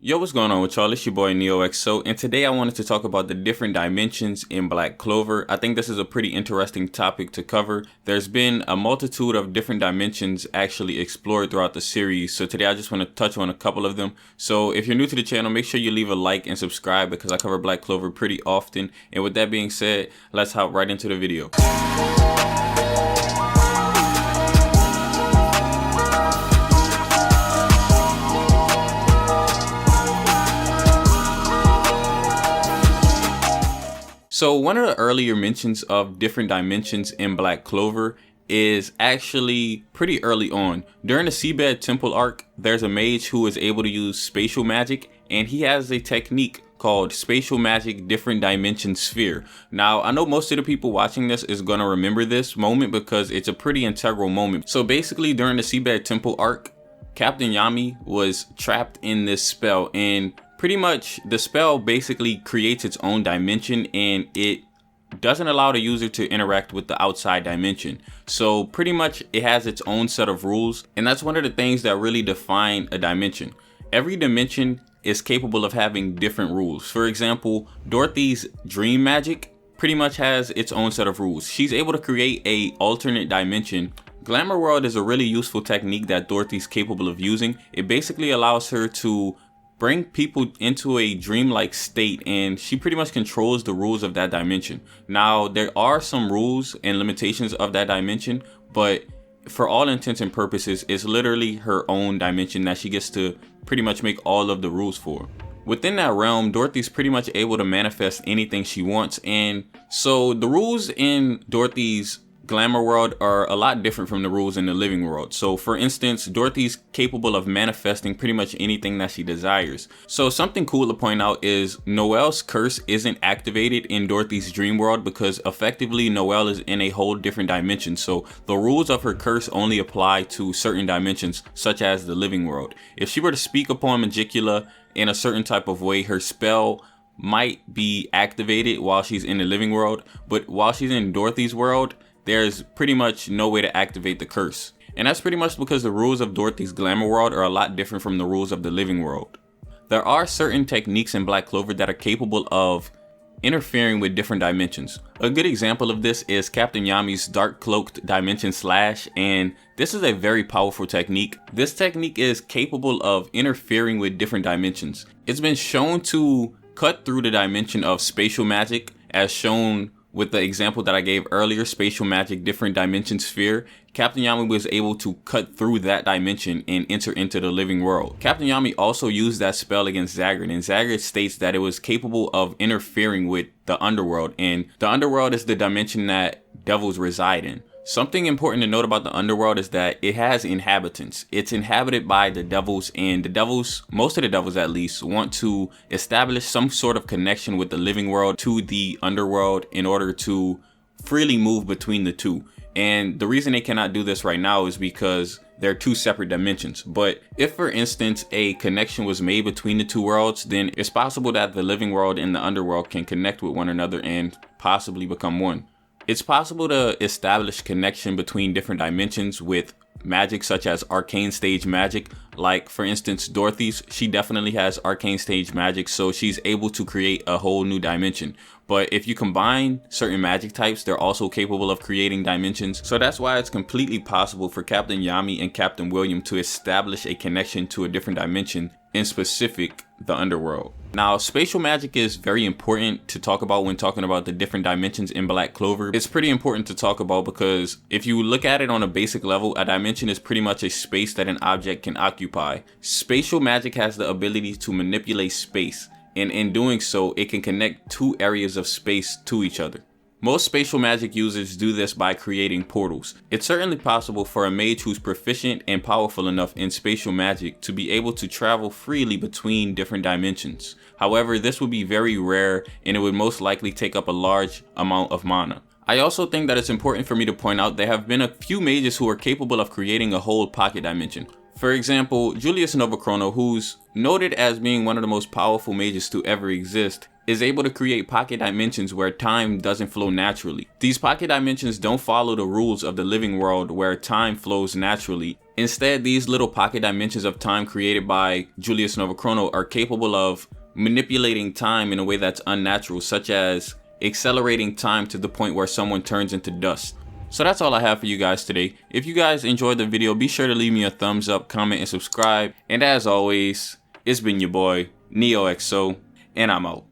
Yo, what's going on with y'all? It's your boy NeohXO, and today I wanted to talk about the different dimensions in Black Clover. I think this is a pretty interesting topic to cover. There's been a multitude of different dimensions actually explored throughout the series, so today I just want to touch on a couple of them. So if you're new to the channel, make sure you leave a like and subscribe because I cover Black Clover pretty often. And with that being said, let's hop right into the video. So one of the earlier mentions of different dimensions in Black Clover is actually pretty early on. During the Seabed Temple arc, there's a mage who is able to use spatial magic, and he has a technique called Spatial Magic Different Dimension Sphere. Now, I know most of the people watching this is going to remember this moment because it's a pretty integral moment. So basically, during the Seabed Temple arc, Captain Yami was trapped in this spell, and pretty much the spell basically creates its own dimension and it doesn't allow the user to interact with the outside dimension. So pretty much it has its own set of rules, and that's one of the things that really define a dimension. Every dimension is capable of having different rules. For example, Dorothy's dream magic pretty much has its own set of rules. She's able to create an alternate dimension. Glamour World is a really useful technique that Dorothy's capable of using. It basically allows her to bring people into a dreamlike state, and she pretty much controls the rules of that dimension. Now, there are some rules and limitations of that dimension, but for all intents and purposes, it's literally her own dimension that she gets to pretty much make all of the rules for. Within that realm, Dorothy's pretty much able to manifest anything she wants, and so the rules in Dorothy's Glamour World are a lot different from the rules in the living world. So for instance, Dorothy's capable of manifesting pretty much anything that she desires. So something cool to point out is Noelle's curse isn't activated in Dorothy's dream world because effectively Noelle is in a whole different dimension. So the rules of her curse only apply to certain dimensions, such as the living world. If she were to speak upon Magicula in a certain type of way, her spell might be activated while she's in the living world, but while she's in Dorothy's world, there's pretty much no way to activate the curse. And that's pretty much because the rules of Dorothy's Glamour World are a lot different from the rules of the living world. There are certain techniques in Black Clover that are capable of interfering with different dimensions. A good example of this is Captain Yami's Dark Cloaked Dimension Slash, and this is a very powerful technique. This technique is capable of interfering with different dimensions. It's been shown to cut through the dimension of spatial magic, as shown with the example that I gave earlier, Spatial Magic Different Dimension Sphere. Captain Yami was able to cut through that dimension and enter into the living world. Captain Yami also used that spell against Zagreus, and Zagreus states that it was capable of interfering with the underworld, and the underworld is the dimension that devils reside in. Something important to note about the underworld is that it has inhabitants. It's inhabited by the devils, and the devils, most of the devils at least, want to establish some sort of connection with the living world to the underworld in order to freely move between the two. And the reason they cannot do this right now is because they're two separate dimensions. But if, for instance, a connection was made between the two worlds, then it's possible that the living world and the underworld can connect with one another and possibly become one. It's possible to establish connection between different dimensions with magic such as arcane stage magic. Like for instance, Dorothy's, she definitely has arcane stage magic, so she's able to create a whole new dimension. But if you combine certain magic types, they're also capable of creating dimensions. So that's why it's completely possible for Captain Yami and Captain William to establish a connection to a different dimension, in specific, the underworld. Now, spatial magic is very important to talk about when talking about the different dimensions in Black Clover. It's pretty important to talk about because if you look at it on a basic level, a dimension is pretty much a space that an object can occupy. Spatial magic has the ability to manipulate space, and in doing so, it can connect two areas of space to each other. Most spatial magic users do this by creating portals. It's certainly possible for a mage who's proficient and powerful enough in spatial magic to be able to travel freely between different dimensions. However, this would be very rare and it would most likely take up a large amount of mana. I also think that it's important for me to point out there have been a few mages who are capable of creating a whole pocket dimension. For example, Julius Novachrono, who's noted as being one of the most powerful mages to ever exist, is able to create pocket dimensions where time doesn't flow naturally. These pocket dimensions don't follow the rules of the living world where time flows naturally. Instead, these little pocket dimensions of time created by Julius Novachrono are capable of manipulating time in a way that's unnatural, such as accelerating time to the point where someone turns into dust. So that's all I have for you guys today. If you guys enjoyed the video, be sure to leave me a thumbs up, comment, and subscribe. And as always, it's been your boy, NeohXO, and I'm out.